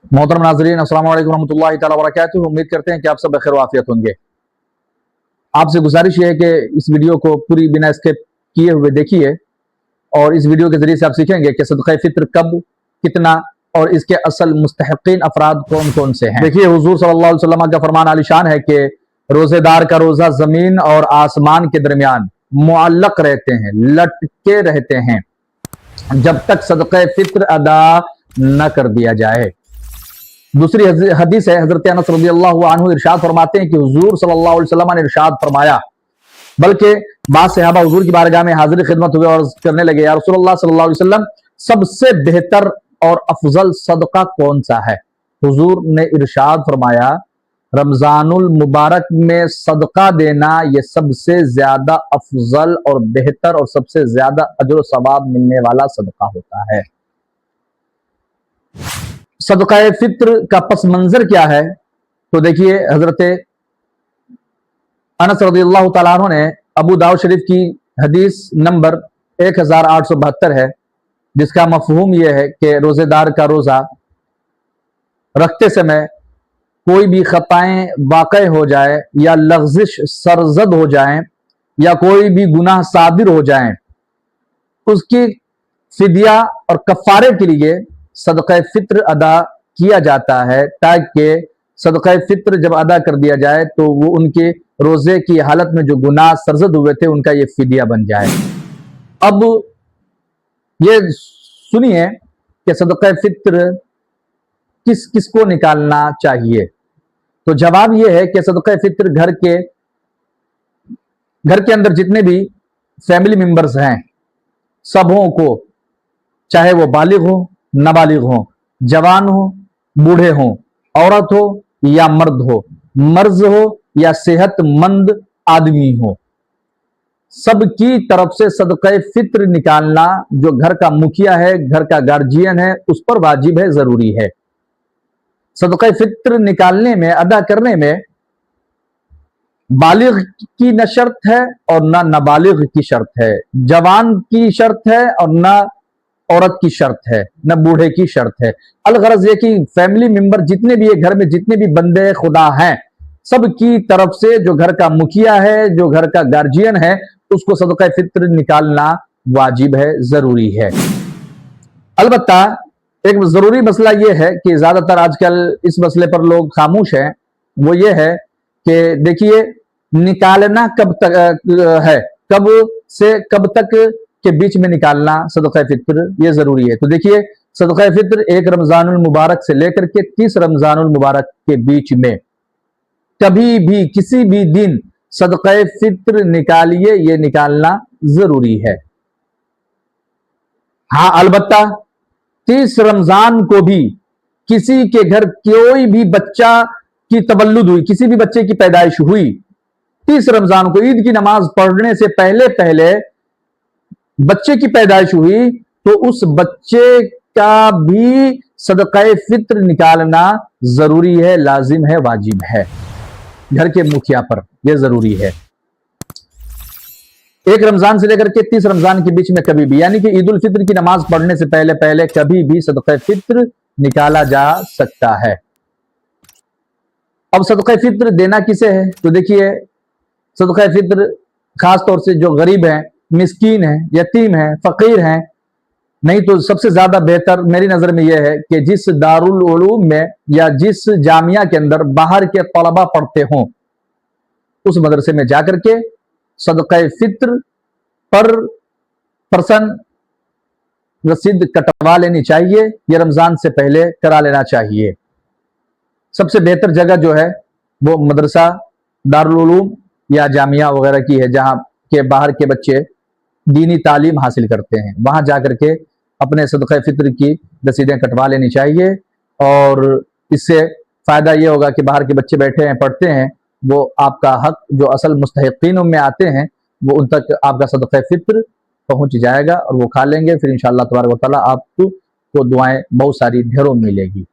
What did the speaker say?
मोहतरम नाज़रीन, अस्सलाम वालेकुम रहमतुल्लाहि तआला वबरकातुहू। उम्मीद करते हैं कि आप सब बखैर वाफियत होंगे। आपसे गुजारिश है कि इस वीडियो को पूरी बिना स्किप किए हुए देखिए और इस वीडियो के जरिए से आप सीखेंगे कि सदक़ा फ़ित्र कब, कितना और इसके असल मुस्तहिक़ीन अफराद कौन कौन से हैं। देखिए, हुज़ूर सल्लल्लाहु अलैहि वसल्लम का फरमान आलिशान है कि रोज़ेदार का रोज़ा ज़मीन और आसमान के दरमियान मुअल्लक़ रहते हैं, लटके रहते हैं, जब तक सदक़ा फ़ित्र अदा न कर दिया जाए। दूसरी हदीस है, हजरत अनस रज़ियल्लाहु अन्हु इरशाद फरमाते हैं कि हुजूर सल्लल्लाहु अलैहि वसल्लम ने इरशाद फरमाया, बल्कि बाद सहाबा हुजूर की बारगाह में हाजिर खिदमत हुए और करने लगे, या रसूलुल्लाह सल्लल्लाहु अलैहि वसल्लम, सबसे बेहतर और अफजल सदका कौन सा है? हुजूर ने इरशाद फरमाया, रमजानुल मुबारक में सदका देना ये सबसे ज्यादा अफजल और बेहतर और सबसे ज्यादा अजर व सवाब मिलने वाला सदका होता है। सदका फित्र का पस मंजर क्या है? तो देखिए, हजरत अनस रज़ियल्लाहु तआला अन्हु ने अबू दाऊद शरीफ की हदीस नंबर 1872 है, जिसका मफहूम यह है कि रोजेदार का रोजा रखते समय कोई भी खताएं वाक़ई हो जाए या लग़्ज़िश सरजद हो जाए या कोई भी गुनाह सादिर हो जाए, उसकी फिदिया और कफ़ारे के लिए सदक़ा फ़ित्र अदा किया जाता है, ताकि सदक़ा फ़ित्र जब अदा कर दिया जाए तो वो उनके रोज़े की हालत में जो गुनाह सरजद हुए थे उनका ये फिदिया बन जाए। अब ये सुनिए कि सदक़ा फ़ित्र किस किस को निकालना चाहिए। तो जवाब ये है कि सदक़ा फ़ित्र घर के अंदर जितने भी फैमिली मेंबर्स हैं सबों को, चाहे वो बालिग हो, नाबालिग हो, जवान हो, बूढ़े हो, औरत हो या मर्द हो, मर्ज हो या सेहतमंद आदमी हो, सबकी तरफ से सदक़ा फ़ित्र निकालना जो घर का मुखिया है, घर का गार्जियन है, उस पर वाजिब है, जरूरी है। सदक़ा फ़ित्र निकालने में, अदा करने में बालिग की न शर्त है और न नाबालिग की शर्त है, जवान की शर्त है और न औरत की शर्त है, न बूढ़े की शर्त है। अलगरज ये कि फैमिली मेंबर जितने भी घर में जितने भी बंदे खुदा हैं, सबकी तरफ से जो घर का मुखिया है, जो घर का गार्जियन है, उसको सदक़ा फ़ित्र निकालना वाजिब है, जरूरी है। अलबत्ता एक जरूरी मसला यह है कि ज्यादातर आजकल इस मसले पर लोग खामोश हैं। वो ये है कि देखिए, निकालना कब तक है, कब से कब तक के बीच में निकालना सदक़ा फ़ित्र ये जरूरी है। तो देखिए, सदक़ा फ़ित्र 1 रमजानुल मुबारक से लेकर के 30 रमजानुल मुबारक के बीच में कभी भी किसी भी दिन सदक़ा फ़ित्र निकालिए, ये निकालना जरूरी है। हाँ, अलबत्ता 30 रमजान को भी किसी के घर कोई भी बच्चा की तवल्लुद हुई, किसी भी बच्चे की पैदाइश हुई, 30 रमजान को ईद की नमाज पढ़ने से पहले पहले बच्चे की पैदाइश हुई, तो उस बच्चे का भी सदक़ा फ़ित्र निकालना जरूरी है, लाजिम है, वाजिब है। घर के मुखिया पर यह जरूरी है। 1 रमजान से लेकर के 30 रमजान के बीच में कभी भी, यानी कि ईद उल फित्र की नमाज पढ़ने से पहले पहले कभी भी सदक़ा फ़ित्र निकाला जा सकता है। अब सदक़ा फ़ित्र देना किसे है? तो देखिए, सदक़ा फ़ित्र खास तौर से जो गरीब हैं, मिस्कीन हैं, यतीम हैं, फकीर हैं, नहीं तो सबसे ज्यादा बेहतर मेरी नजर में यह है कि जिस दारुल उलूम में या जिस जामिया के अंदर बाहर के तलबा पढ़ते हों, उस मदरसे में जाकर के सदक़ा फ़ित्र पर पर्सन रसीद कटवा लेनी चाहिए, यह रमजान से पहले करा लेना चाहिए। सबसे बेहतर जगह जो है वो मदरसा, दारुल उलूम या जामिया वगैरह की है, जहां के बाहर के बच्चे दीनी तालीम हासिल करते हैं। वहां जाकर के अपने सदक़ा फ़ित्र की रसीदें कटवा लेनी चाहिए और इससे फायदा ये होगा कि बाहर के बच्चे बैठे हैं, पढ़ते हैं, वो आपका हक जो असल मुस्तहिक़ीन में आते हैं वो उन तक आपका सदक़ा फ़ित्र पहुंच जाएगा और वो खा लेंगे। फिर इंशाअल्लाह तबारक व तआला आपको दुआएं बहुत सारी ढेरों मिलेगी।